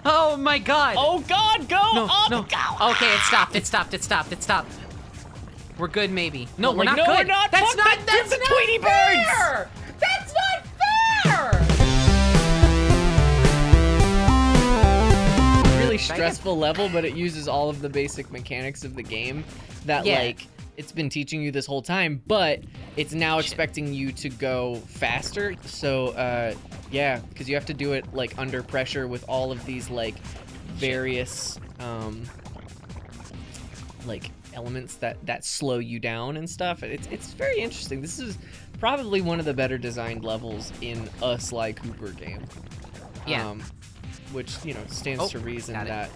Oh my god! Oh god, go up! No. Go! Okay, it stopped. We're good, maybe. No, we're not no, good. We're not. That's Fuck not the Tweety fair! Birds! That's not fair! Really stressful level, but it uses all of the basic mechanics of the game that like it's been teaching you this whole time, but it's now expecting you to go faster. So yeah, because you have to do it like under pressure with all of these like various like elements that slow you down and stuff. It's very interesting. This is probably one of the better designed levels in a Sly Cooper game. Yeah. Which, you know, stands to reason that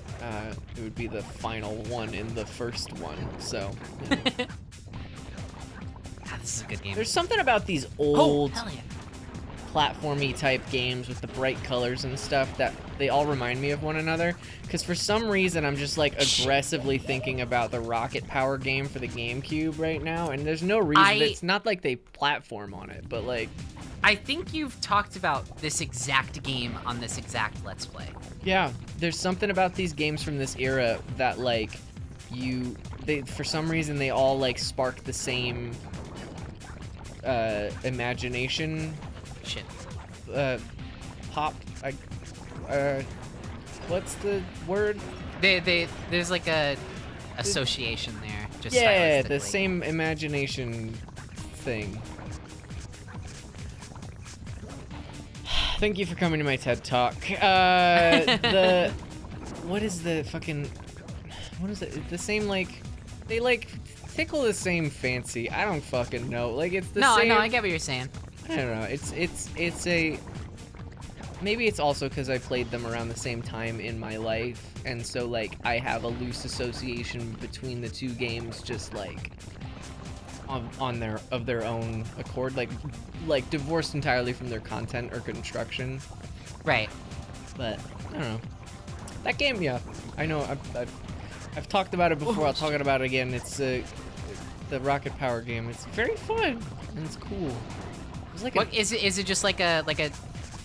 it would be the final one in the first one. So, you know. This is a good game. There's something about these old hell yeah. platformy type games with the bright colors and stuff that they all remind me of one another. Because for some reason, I'm just like aggressively thinking about the Rocket Power game for the GameCube right now. And there's no reason. It's not like they platform on it, but like... I think you've talked about this exact game on this exact Let's Play. Yeah, there's something about these games from this era that like for some reason they all like spark the same imagination. Shit. Pop. What's the word? There's like a association there. Just yeah, the stylistically. same imagination thing. Thank you for coming to my TED Talk. What is it? The same, like, they, like, tickle the same fancy. I don't fucking know. Like, it's the same. No, I get what you're saying. I don't know. It's maybe it's also because I played them around the same time in my life, and so, like, I have a loose association between the two games, just, like, of their own accord, like divorced entirely from their content or construction. Right. But I don't know. That game, yeah. I know. I've talked about it before. I'll talk about it again. It's the Rocket Power game. It's very fun and it's cool. It's like is it just like a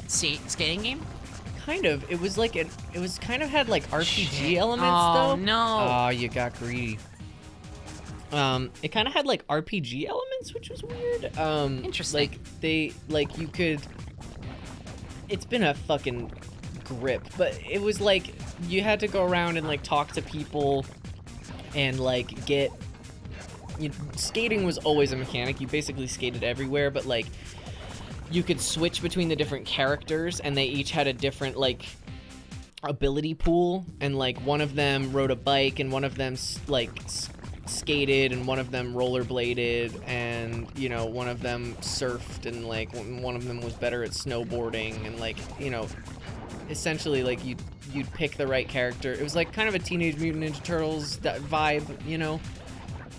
skating game? Kind of. It was like it was kind of had like RPG elements though. Oh no. Oh, you got greedy. It kind of had like RPG elements, which was weird. Interesting. You could. It's been a fucking grip, but it was like you had to go around and like talk to people, and like skating was always a mechanic. You basically skated everywhere, but like you could switch between the different characters, and they each had a different like ability pool, and like one of them rode a bike, and one of them like skated, and one of them rollerbladed, and you know, one of them surfed, and like one of them was better at snowboarding, and like, you know, essentially like you'd pick the right character. It was like kind of a Teenage Mutant Ninja Turtles vibe, you know,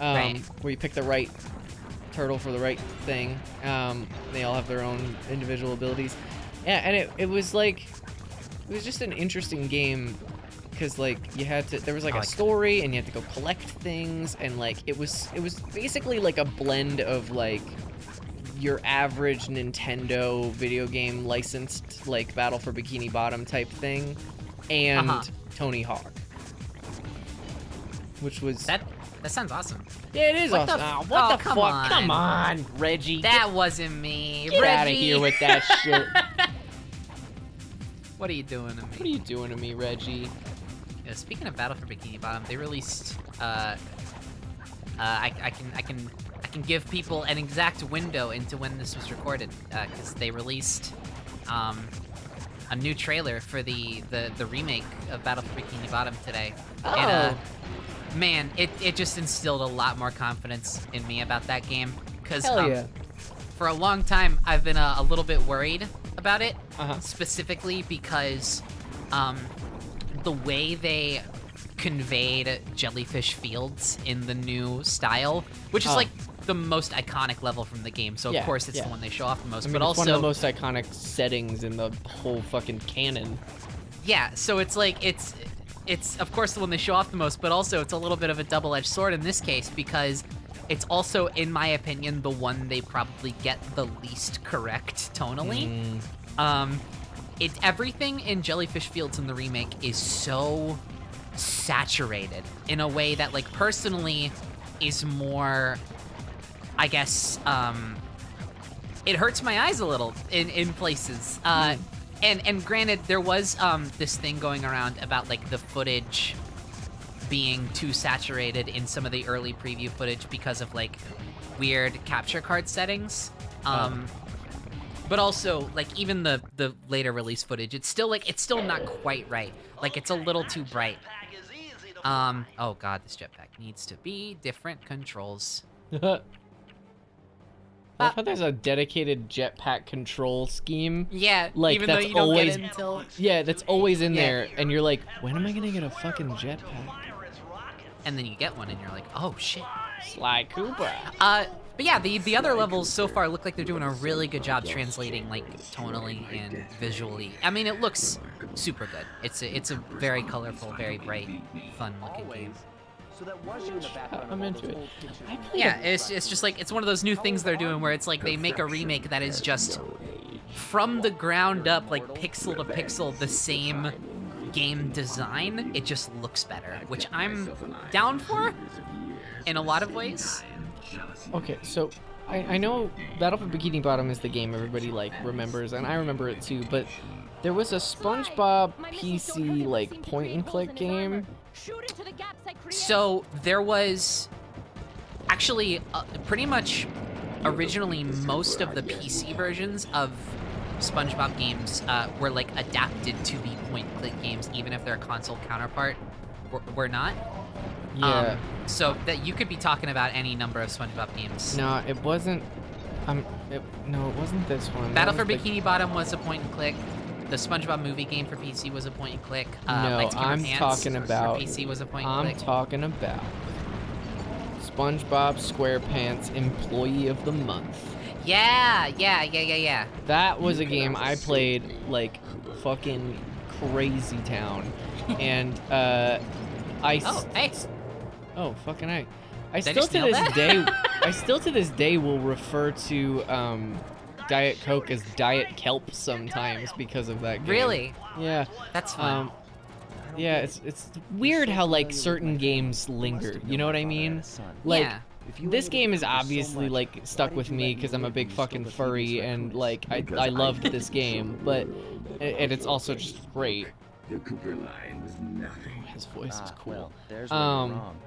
right. Where you pick the right turtle for the right thing. They all have their own individual abilities. Yeah, and it was just an interesting game. Because like there was like a story, and you had to go collect things, and like it was basically like a blend of like your average Nintendo video game licensed like Battle for Bikini Bottom type thing, and Tony Hawk, which was that sounds awesome. Yeah, it is awesome. What the fuck? On. Come on, Reggie. That wasn't me. Get Reggie. out of here with that shit. What are you doing to me? What are you doing to me, Reggie? Speaking of Battle for Bikini Bottom, they released. I can give people an exact window into when this was recorded, because they released a new trailer for the remake of Battle for Bikini Bottom today. Oh. And man, it just instilled a lot more confidence in me about that game, because for a long time I've been a little bit worried about it, specifically because the way they conveyed Jellyfish Fields in the new style, which is like the most iconic level from the game, so of course it's the one they show off the most. I mean, but it's also one of the most iconic settings in the whole fucking canon. Yeah, so it's like it's of course the one they show off the most, but also it's a little bit of a double-edged sword in this case, because it's also, in my opinion, the one they probably get the least correct tonally. everything in Jellyfish Fields in the remake is so saturated in a way that, like, personally is more, I guess, it hurts my eyes a little in places. And granted, there was this thing going around about, like, the footage being too saturated in some of the early preview footage because of, like, weird capture card settings. But also, like, even the later release footage, it's still not quite right. Like, it's a little too bright. Oh god, this jetpack needs to be different controls. I love how there's a dedicated jetpack control scheme. Yeah, like, even that's though you don't always, get it until... Yeah, that's always in there, and you're like, when am I gonna get a fucking jetpack? And then you get one, and you're like, oh shit. Sly Cooper. But yeah, the other levels so far look like they're doing a really good job translating, like, tonally and visually. I mean, it looks super good. It's a very colorful, very bright, fun-looking game. I'm into it. Yeah, it's just like, it's one of those new things they're doing where it's like they make a remake that is just from the ground up, like pixel to pixel, the same game design. It just looks better, which I'm down for in a lot of ways. Okay, so I know Battle for Bikini Bottom is the game everybody, like, remembers, and I remember it too, but there was a SpongeBob PC, like, point-and-click game. So there was actually pretty much originally most of the PC versions of SpongeBob games were, like, adapted to be point-and-click games, even if their console counterpart were not. Yeah. So that you could be talking about any number of SpongeBob games. No, it wasn't. No, it wasn't this one. Battle for Bikini Bottom was a point and click. The SpongeBob movie game for PC was a point and click. No, I'm talking about. For PC was a point and click. I'm talking about SpongeBob SquarePants Employee of the Month. Yeah. That was a game I played like fucking crazy town, and Oh, fucking I. I still to this day will refer to Diet Coke as Diet Kelp sometimes because of that game. Really? Yeah. That's fun. Yeah, it's weird how, like, certain games linger. You know what I mean? Like, yeah. This game is obviously, like, stuck with me because I'm a big fucking furry and, like, I loved this game, but it's also just great. The Cooper line was nothing. His voice is cool.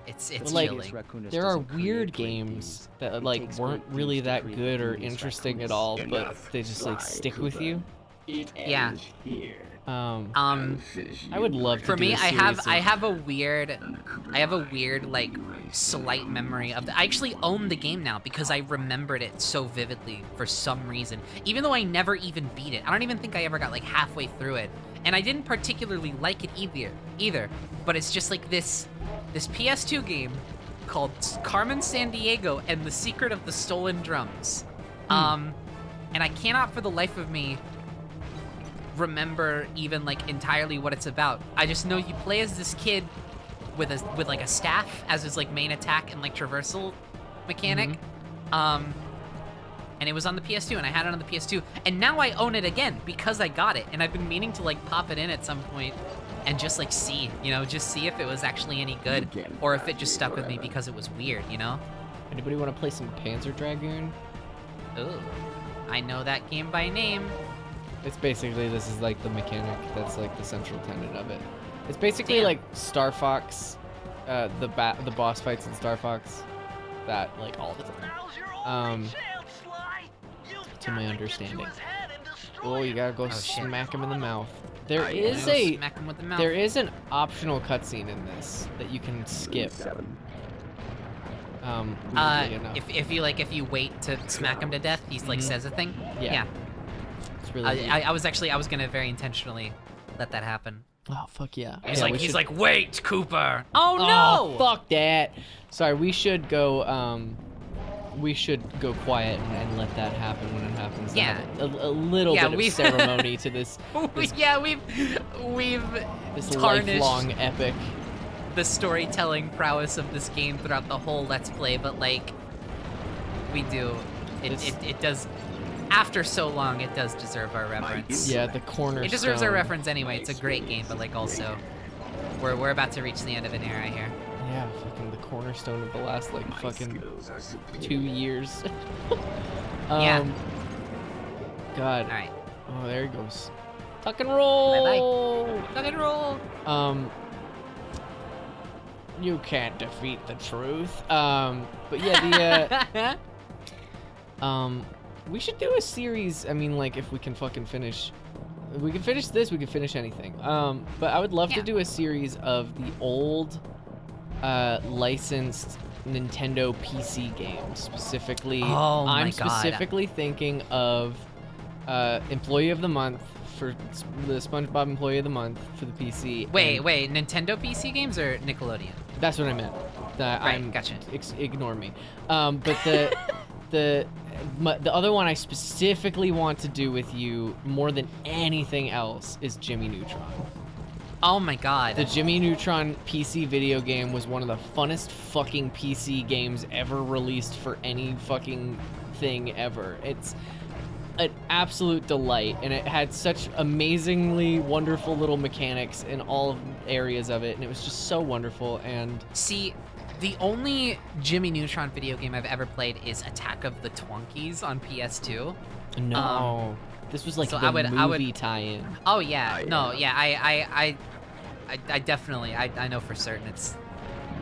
It's like, chilly. There are weird games that, like, weren't really that good or interesting at all, but they just, like, stick with you. Yeah. I would love to. For me, I have a weird like slight memory of I actually own the game now because I remembered it so vividly for some reason. Even though I never even beat it. I don't even think I ever got like halfway through it. And I didn't particularly like it either. But it's just like this PS2 game called Carmen Sandiego and the Secret of the Stolen Drums. And I cannot for the life of me remember even like entirely what it's about. I just know you play as this kid with like a staff as his like main attack and like traversal mechanic. And it was on the PS2 and I had it on the PS2 and now I own it again because I got it and I've been meaning to like pop it in at some point and just like see, just see if it was actually any good or if it just stuck with me because it was weird, Anybody want to play some Panzer Dragoon? Ooh, I know that game by name. It's basically, this is like the mechanic that's like the central tenet of it. It's basically like Star Fox, the boss fights in Star Fox, that like all the time. To my understanding. Oh, you gotta go smack him in the mouth. There is an optional cutscene in this that you can skip. If you wait to smack him to death, he like says a thing. Yeah. Really I was gonna very intentionally let that happen. Oh fuck yeah! He's like, wait, Cooper. Oh no! Fuck that. Sorry, we should go quiet and let that happen when it happens. Yeah. A little bit of ceremony to this. We've this tarnished lifelong epic. The storytelling prowess of this game throughout the whole Let's Play, but like we do, it does. after so long, it does deserve our reverence. Yeah, the cornerstone. It deserves our reference anyway. It's a great game, but like also, we're about to reach the end of an era here. Yeah, fucking the cornerstone of the last like fucking 2 years. Yeah. God. All right. Oh, there he goes. Tuck and roll. Bye-bye. Tuck and roll. You can't defeat the truth. But yeah, the we should do a series. I mean, like, if we can fucking finish, we can finish this. We can finish anything. But I would love to do a series of the old, licensed Nintendo PC games. Specifically, oh my I'm God. specifically thinking of Employee of the Month for the SpongeBob Employee of the Month for the PC. Wait, Nintendo PC games or Nickelodeon? That's what I meant. Right, gotcha. Ignore me. But the other one I specifically want to do with you more than anything else is Jimmy Neutron. Oh my God. The Jimmy Neutron PC video game was one of the funnest fucking PC games ever released for any fucking thing ever. It's an absolute delight, and it had such amazingly wonderful little mechanics in all areas of it, and it was just so wonderful. And see, the only Jimmy Neutron video game I've ever played is Attack of the Twonkies on PS2. no, this was like so the I would movie tie-in. Oh yeah, no, yeah, I definitely, I know for certain it's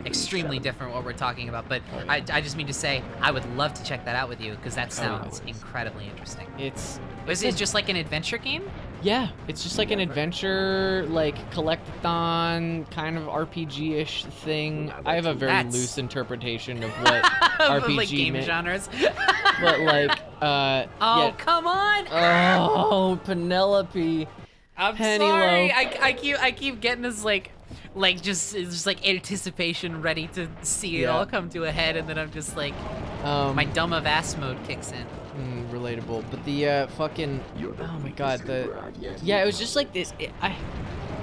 extremely different what we're talking about, but I just mean to say I would love to check that out with you because that sounds incredibly interesting. It's just like an adventure game? Yeah, it's just like an adventure, like collectathon kind of RPG-ish thing. I have a very loose interpretation of what RPG like game genres. But like, oh yeah. Come on! Oh, Penelope. I'm sorry. I keep getting this like just like anticipation ready to see it all come to a head, and then I'm just like, my dumb of ass mode kicks in. Relatable. But the fucking, oh my God, it was just like this.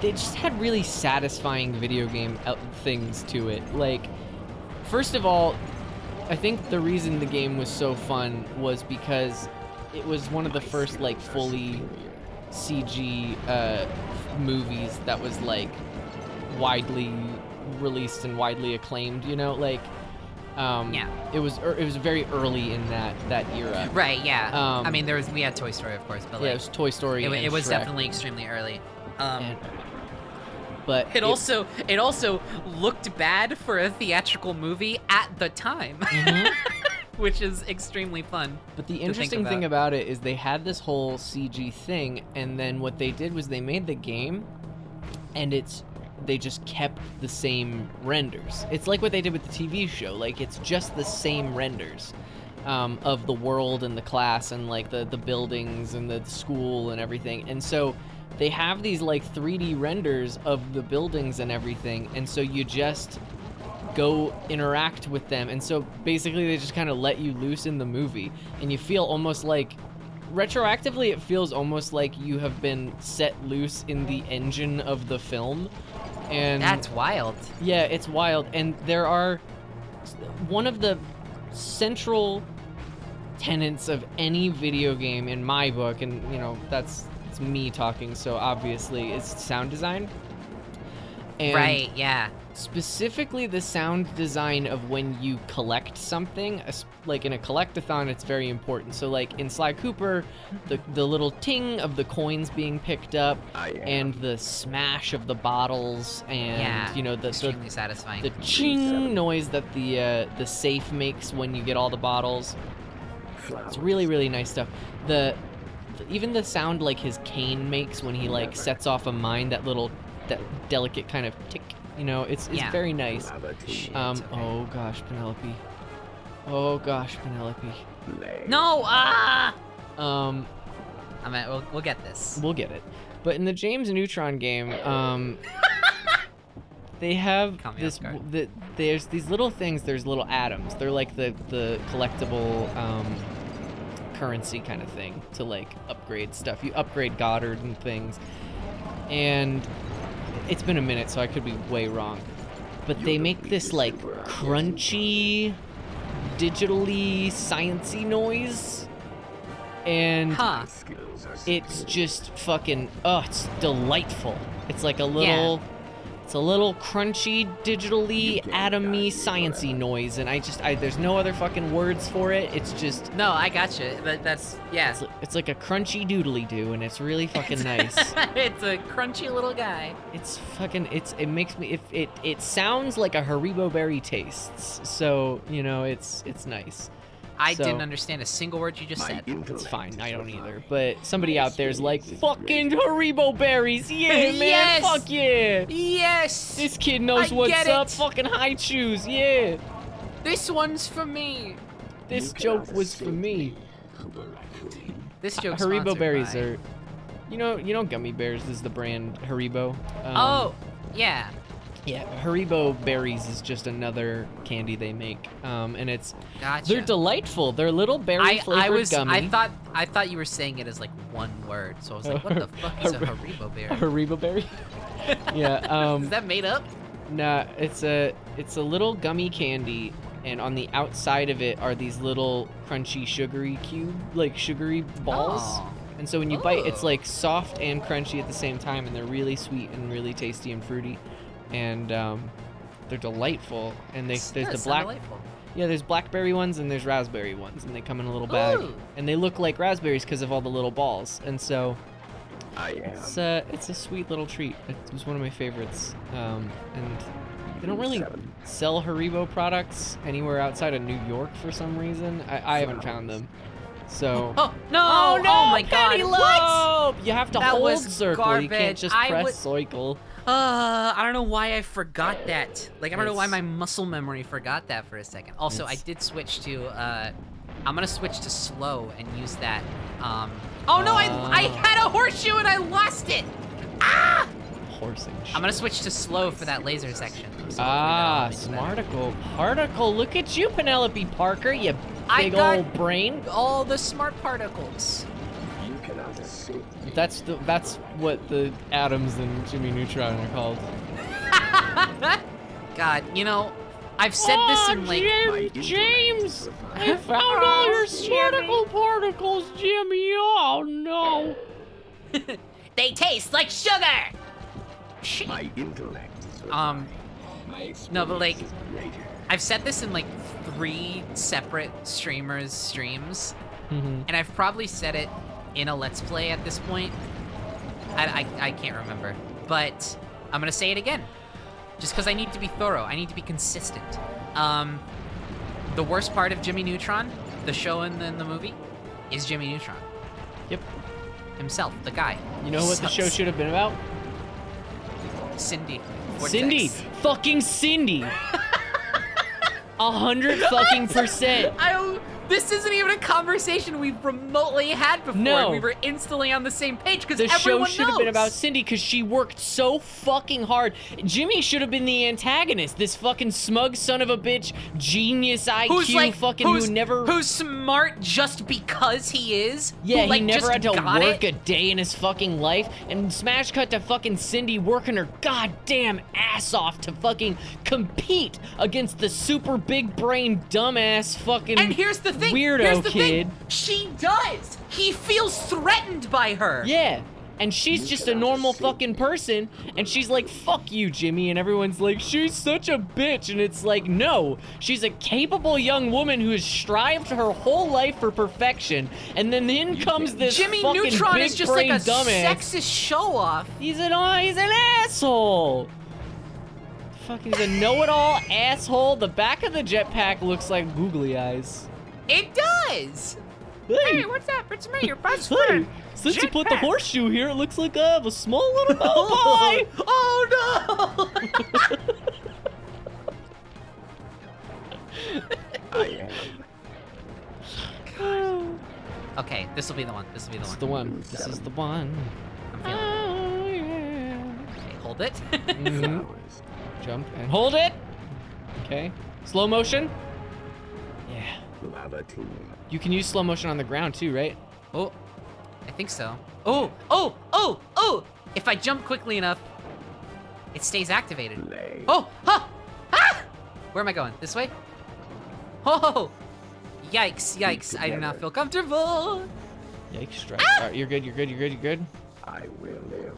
They just had really satisfying video game things to it. Like, first of all, I think the reason the game was so fun was because it was one of the first like fully CG movies that was like widely released and widely acclaimed, you know, like it was very early in that era. Right, yeah. I mean, we had Toy Story, of course, but like, it was Toy Story. It was Shrek. definitely extremely early. But it also looked bad for a theatrical movie at the time. Mm-hmm. Which is extremely fun. But the interesting thing about it is they had this whole CG thing, and then what they did was they made the game, and they just kept the same renders. It's like what they did with the TV show. Like, it's just the same renders of the world and the class and like the buildings and the school and everything. And so they have these like 3D renders of the buildings and everything, and so you just go interact with them, and so basically they just kind of let you loose in the movie, and you feel almost like retroactively it feels almost like you have been set loose in the engine of the film. And that's wild. Yeah, it's wild. And there are one of the central tenets of any video game in my book, and you know it's me talking, so obviously it's sound design. And right, yeah. Specifically the sound design of when you collect something, like in a collectathon, it's very important. So like in Sly Cooper, the little ting of the coins being picked up, and the smash of the bottles, and the extremely satisfying. The ching noise that the safe makes when you get all the bottles. It's really, really nice stuff. Even the sound like his cane makes when he like sets off a mine, that delicate kind of tick. It's very nice. Oh gosh, Penelope. Oh gosh, Penelope. No, we'll get this. We'll get it. But in the James Neutron game, they have there's these little things. There's little atoms. They're like the collectible currency kind of thing to like upgrade stuff. You upgrade Goddard and things, and it's been a minute, so I could be way wrong. But they make this like crunchy, digitally sciencey noise. And Huh. it's just fucking, it's delightful. It's like a little, it's a little crunchy, digitally, atomy, sciencey noise, and there's no other fucking words for it. It's just. No, I gotcha. That's yeah. It's like a crunchy doodly doo, and it's really fucking nice. It's a crunchy little guy. It's fucking. It makes me. It sounds like a Haribo berry tastes. So you know, it's nice. I didn't understand a single word you just said. It's fine, I don't either. But somebody out there's like, fucking Haribo berries, yeah, man, Yes! fuck yeah. Yes! This kid knows I what's get up, it. fucking high shoes, yeah. This one's for me. This joke was for me. This joke's Haribo sponsored berries by... are, you know Gummy Bears is the brand Haribo. Oh, yeah. Yeah, Haribo berries is just another candy they make, and it's Gotcha. they're delightful. They're little berry flavored gummy. I thought you were saying it as like one word, so I was like, what the fuck is a Haribo berry? A Haribo berry? Yeah. Is that made up? Nah, it's a little gummy candy, and on the outside of it are these little crunchy sugary sugary balls. Oh. And so when you bite, it's like soft and crunchy at the same time, and they're really sweet and really tasty and fruity. And they're delightful. And there's the Delightful. yeah, there's blackberry ones and there's raspberry ones, and they come in a little bag. Ooh. And they look like raspberries because of all the little balls. And so it's a sweet little treat. It was one of my favorites. And they don't really sell Haribo products anywhere outside of New York for some reason. I haven't found them. So. Oh no! Oh my God! Penelope! You have to That hold was circle. You can't garbage. just press circle. I don't know why I forgot that. Like, I don't know why my muscle memory forgot that for a second. Also, I did switch to, I'm gonna switch to slow and use that. Oh no, I had a horseshoe and I lost it! Ah! Horsing shit. I'm gonna switch to slow for that laser section. So smarticle particle. Look at you, Penelope Parker, you big got old brain. all the smart particles. That's what the atoms in Jimmy Neutron are called. God, you know, I've said this in like... James! I found all your smarticle particles, Jimmy. Oh no. They taste like sugar! My intellect is No, but like, I've said this in like 3 separate streams, and I've probably said it in a Let's Play at this point. I can't remember, but I'm gonna say it again, just because I need to be thorough. I need to be consistent. The worst part of Jimmy Neutron, the show and then the movie, is Jimmy Neutron. Yep. Himself, the guy. You know what the show should have been about? Cindy. Cindy. Fucking Cindy. 100%. This isn't even a conversation we've remotely had before. No. We were instantly on the same page because The everyone show should have been knows. about Cindy because she worked so fucking hard. Jimmy should have been the antagonist. This fucking smug son of a bitch, genius IQ, who's smart just because he is. Yeah, who, like, he never just had to got work it. a day in his fucking life. And smash cut to fucking Cindy working her goddamn ass off to fucking compete against the super big brain dumbass fucking And here's the thing. weirdo here's the kid. Thing. She does. He feels threatened by her. Yeah. And she's just a normal fucking person, and she's like, fuck you, Jimmy, and everyone's like, she's such a bitch, and it's like, no, she's a capable young woman who has strived her whole life for perfection, and then in comes this Jimmy fucking Neutron big is just like a dumbass. sexist show-off. He's an asshole. Fuck, he's a know-it-all asshole. The back of the jetpack looks like googly eyes. It does. Hey, what's up? It's me, your best hey, since you put the horseshoe here, it looks like I have a small little bye. Oh no! Okay, this will be the one. This will be the This is one. the one. This is the one. I'm feeling it. Oh, yeah. Okay, hold it. Mhm. Jump and hold it. Okay. Slow motion. Yeah. You can use slow motion on the ground too, right? Oh, I think so. Oh! If I jump quickly enough, it stays activated. Oh! Huh! Ah! Where am I going? This way? Oh! Yikes, yikes. I do not feel comfortable. Yikes strikes. All right, you're good. You're good. I will live.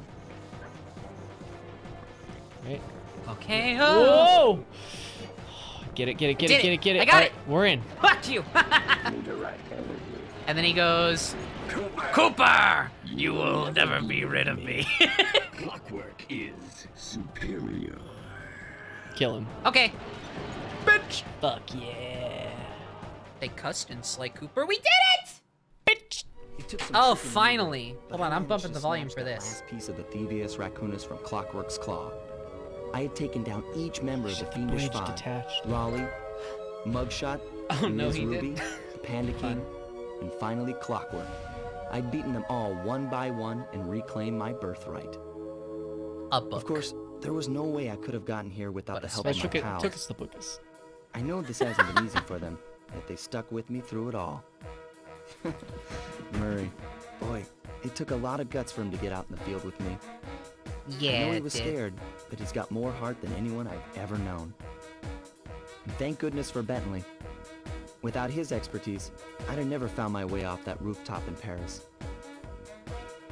Right. Okay. Whoa! Get it. I got All it. right, we're in. Fuck you. Need a right hand. And then he goes, Cooper, you will never be rid of me. Clockwork is superior. Kill him. Okay. Bitch. Fuck yeah. They cussed and Sly Cooper. We did it! Bitch. Oh, finally. Hold on, I'm bumping the volume for this. Last piece of the Thievius Raccoonus from Clockwork's claw. I had taken down each member of the Fiendish bridge Five. detached. Raleigh, Mugshot, Oh, no, Ms. he Ruby, didn't. the Panda King, and finally Clockwork. I'd beaten them all one by one and reclaimed my birthright. A book. Of course, there was no way I could have gotten here without the help of my pals. Took us the bookus. I know this hasn't been easy for them, yet they stuck with me through it all. Murray, boy, it took a lot of guts for him to get out in the field with me. Yeah, I know he it was did. scared, but he's got more heart than anyone I've ever known. And thank goodness for Bentley. Without his expertise, I'd have never found my way off that rooftop in Paris.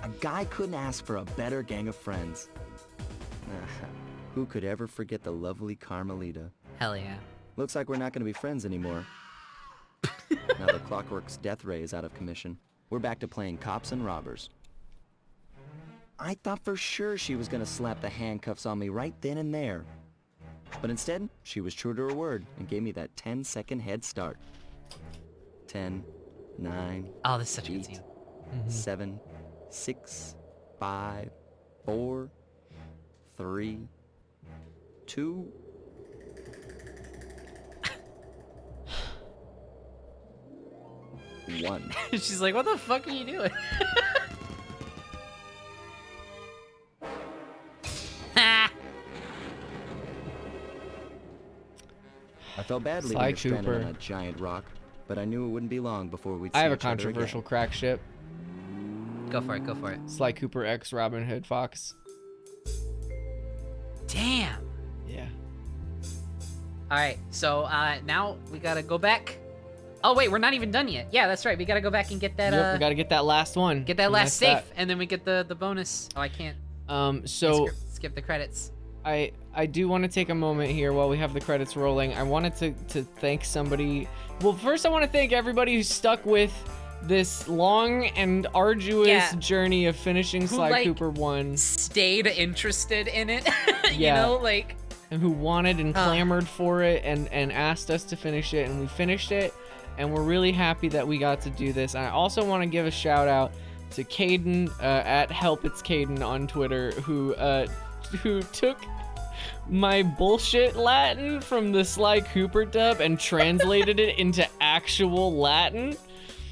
A guy couldn't ask for a better gang of friends. Who could ever forget the lovely Carmelita? Hell yeah. Looks like we're not going to be friends anymore. Now that Clockwork's death ray is out of commission, we're back to playing cops and robbers. I thought for sure she was going to slap the handcuffs on me right then and there. But instead, she was true to her word and gave me that 10-second head start. 10, 9, Oh, this is such a good 8, scene. 7, 6, 5, 4, 3, 2... One. She's like, what the fuck are you doing? Ha! I felt bad leaving Sly her stranded Cooper. on a giant rock, but I knew it wouldn't be long before we'd see I have a each other controversial again. crack ship. Go for it, go for it. Sly Cooper X Robin Hood Fox. Damn. Yeah. Alright, so now we gotta go back. Oh wait, we're not even done yet. Yeah, that's right. We gotta go back and get that Yep, we gotta get that last one. get that and last that's safe, and then we get the bonus. Oh, I can't. So Skip the credits. I do want to take a moment here while we have the credits rolling. I wanted to thank somebody. Well, first I want to thank everybody who stuck with this long and arduous journey of finishing Sly like, Cooper 1. Stayed interested in it. You Yeah. know, like. And who wanted and clamored for it and asked us to finish it, and we finished it. And we're really happy that we got to do this. And I also want to give a shout out to Caden at HelpIt'sCaden on Twitter, who took my bullshit Latin from the Sly Cooper dub and translated it into actual Latin.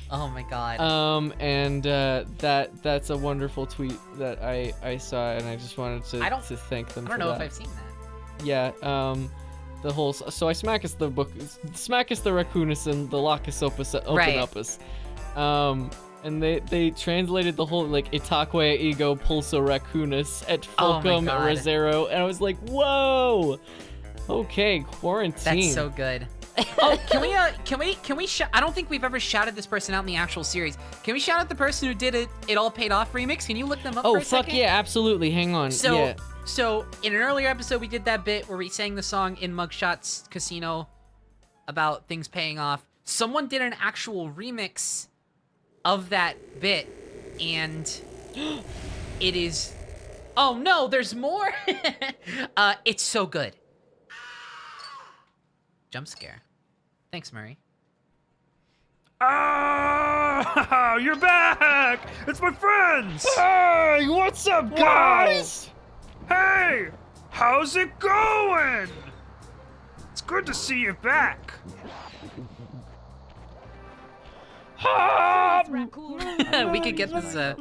Oh my god. And that's a wonderful tweet that I saw, and I just wanted to thank them. I don't for know that. if I've seen that. Yeah. The whole so I smackus the book, smackus the Raccoonus and the Locus Opus open Right. upus, and they translated the whole like Itaque ego pulso Raccoonus et Oh my fulcum God. resero, and I was like, whoa, okay, quarantine. That's so good. Oh, can we I don't think we've ever shouted this person out in the actual series. Can we shout out the person who did It All Paid Off remix? Can you look them up for a fuck second? yeah, absolutely. Hang on. So, yeah. so in an earlier episode, we did that bit where we sang the song in Mugshot's casino about things paying off. Someone did an actual remix of that bit, and it is... Oh no, there's more! It's so good. Jump scare. Thanks, Murray. Ah, you're back! It's my friends! Hey, what's up, guys? Hey, how's it going? It's good to see you back. We could get this, Shut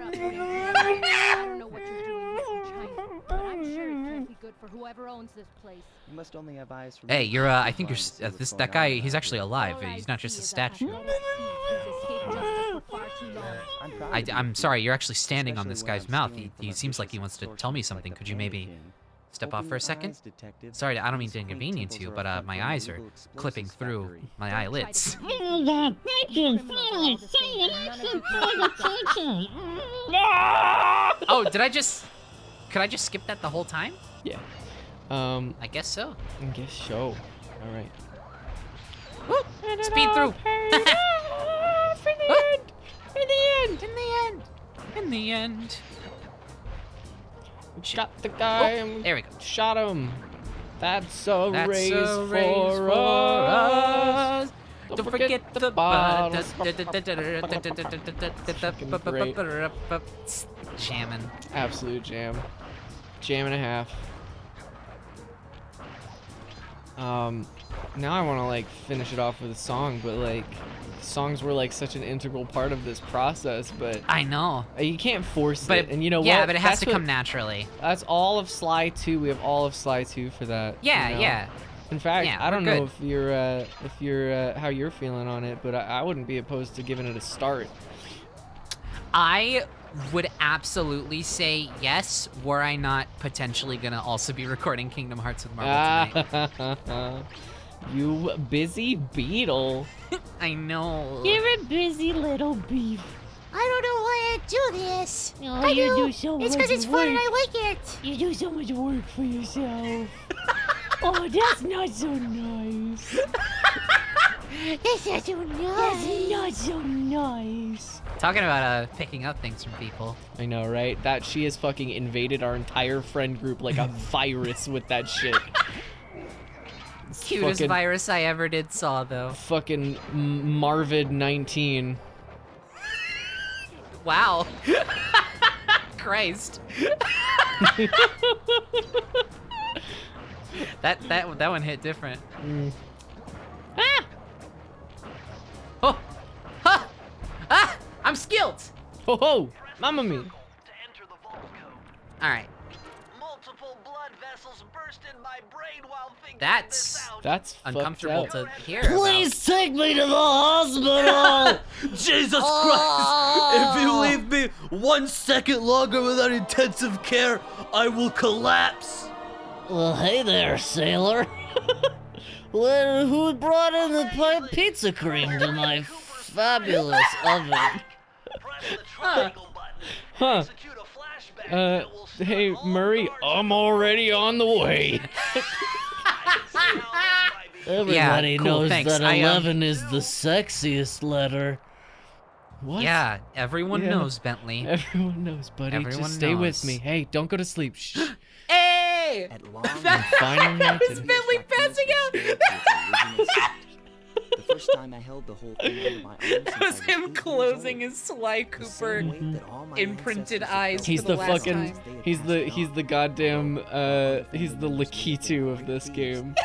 up. I don't know what you're doing in China, but I'm sure it can't be good for whoever owns this place. You must only have eyes for Hey, you're, I think you're, that guy, he's actually alive. He's not just a statue. I'm sorry, you're actually standing on this guy's mouth. He seems like he wants to tell me something. Could you maybe Step off for a second. Sorry, I don't mean to inconvenience you, but my eyes are clipping through my eyelids. Oh, could I just skip that the whole time? Yeah. I guess so. I guess so. All right. Speed through. In the end. Shot the guy. And there we go. Shot him. That's a raise for us. us. Don't forget the bottles. Jamming. Absolute jam. Jam and a half. Now I want to like finish it off with a song, but like songs were like such an integral part of this process, but I know. You can't force But it, and you know yeah, what? but it has to come naturally. That's all of Sly 2. We have all of Sly 2 for that. Yeah, you know? yeah. In fact, Yeah, I don't we're know if you're how you're feeling on it, but I wouldn't be opposed to giving it a start. I would absolutely say yes, were I not potentially gonna also be recording Kingdom Hearts with Marvel tonight. You busy beetle. I know. You're a busy little beef. I don't know why I do this. Oh, you do so much It's because it's fun and work. I like it. You do so much work for yourself. Oh, that's not so nice. That's not so nice. That's not so nice. Talking about picking up things from people. I know, right? That she has fucking invaded our entire friend group like a virus with that shit. Cutest virus I ever did saw, though. Fucking Marvid 19. Wow. Christ. that one hit different. Ah! Oh! Ha! Ah! I'm skilled! Ho ho! Mamma mia! Alright. Multiple blood vessels burst in my brain while thinking That's uncomfortable fucked up. to hear. Please take me to the hospital. Jesus Christ! If you leave me 1 second longer without intensive care, I will collapse. Well, hey there, sailor. Well, who brought in the pizza cream to my fabulous oven? press the triangle button. Huh. Execute a flashback that will start Hey, all Murray, the I'm already on the way. Everybody cool, knows thanks. that I, 11 is the sexiest letter. What? Yeah, everyone Yeah. knows, Bentley. Everyone knows, buddy. Everyone Just stay with knows. me. Hey, don't go to sleep. Shh. Hey! At long Finally That was did it. Bentley passing out! The first time I held the whole thing under my arm That was since I him 8 years closing old. his Sly The Cooper same weight that all my imprinted ancestors eyes felt He's for the the last fucking time. he's the goddamn he's the Lakitu of this game.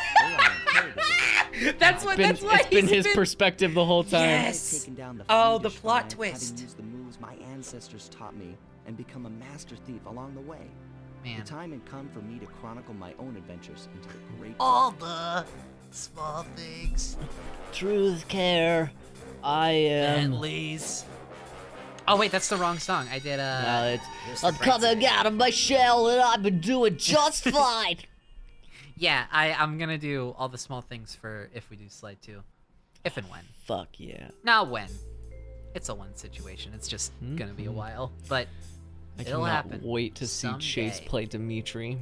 That's why It's been his perspective the whole time. Yes. Taken down the Oh, the fiendish plot vine, twist. Having used the moves my ancestors taught me and become a master thief along the way. Man. The time had come for me to chronicle my own adventures into the great. All the small things. Truth, care, I am. Bentleys. Oh wait, that's the wrong song. I did I'm coming out of my shell and I've been doing just fine. Yeah, I'm gonna do all the small things for if we do Slide 2. If and when. Fuck yeah. Not when. It's a when situation. It's just gonna be a while. But I it'll cannot happen. wait to see Chase someday. play Dimitri.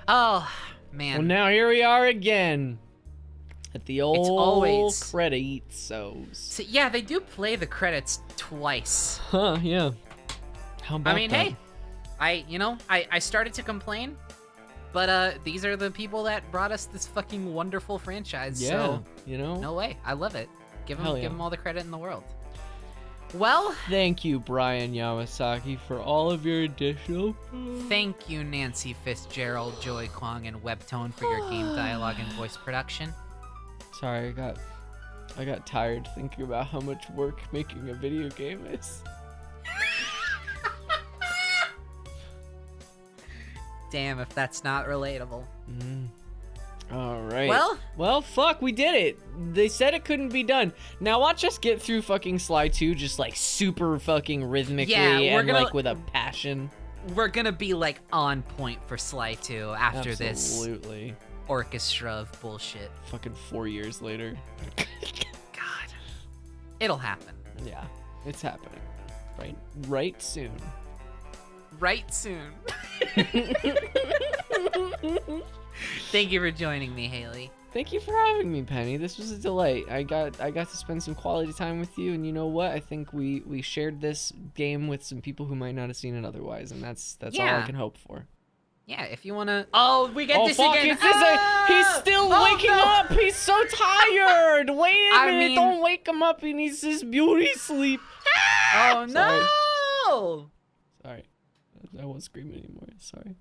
Oh, man. Well, now here we are again at the old always- credits. So, Yeah, they do play the credits twice. huh? Yeah. How about I mean, that? hey, I started to complain, but these are the people that brought us this fucking wonderful franchise. Yeah, So you know. no way, I love it. Give Hell them, yeah. give them all the credit in the world. Well, Thank you, Brian Yamasaki, for all of your additional. thank you, Nancy Fitzgerald, Joey Kwong, and Webtone for your game dialogue and voice production. Sorry, I got tired thinking about how much work making a video game is. Damn, if that's not relatable. All right. Well, fuck, we did it. They said it couldn't be done. Now watch us get through fucking Sly 2 just like super fucking rhythmically Yeah, we're and gonna- like with a passion. we're gonna be like on point for Sly 2 after Absolutely. this orchestra of bullshit. Fucking 4 years later. God. It'll happen. Yeah, it's happening. Right soon. Right soon. Thank you for joining me, Haley. Thank you for having me, Penny. This was a delight. I got to spend some quality time with you, and you know what? I think we shared this game with some people who might not have seen it otherwise, and that's all I can hope for. Yeah, if you wanna. Oh, we get this fuck, again. He's still waking up. He's so tired. Wait a minute! Don't wake him up. He needs his beauty sleep. Oh no! Sorry. I won't scream anymore. Sorry.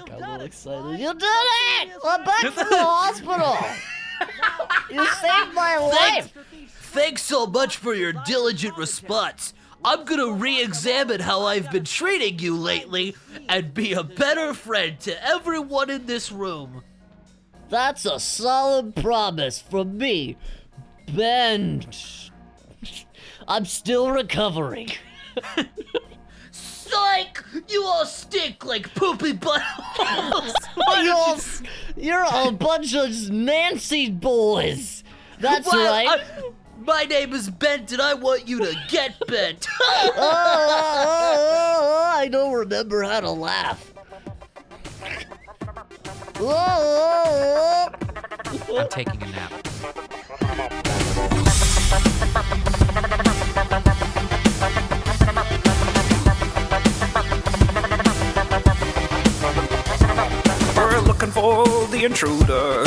Got a little excited. You did it! I'm back from the hospital. You saved my life. Thanks so much for your diligent response. I'm gonna re-examine how I've been treating you lately and be a better friend to everyone in this room. That's a solid promise from me, Ben. I'm still recovering. Psych! You all stink like poopy buttholes. You're a bunch of Nancy boys. That's right. My name is Bent, and I want you to get bent. I don't remember how to laugh. I'm taking a nap. We're looking for the intruder,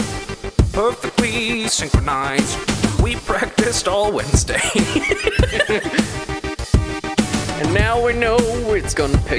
perfectly synchronized. We practiced all Wednesday. And now we know it's gonna pay.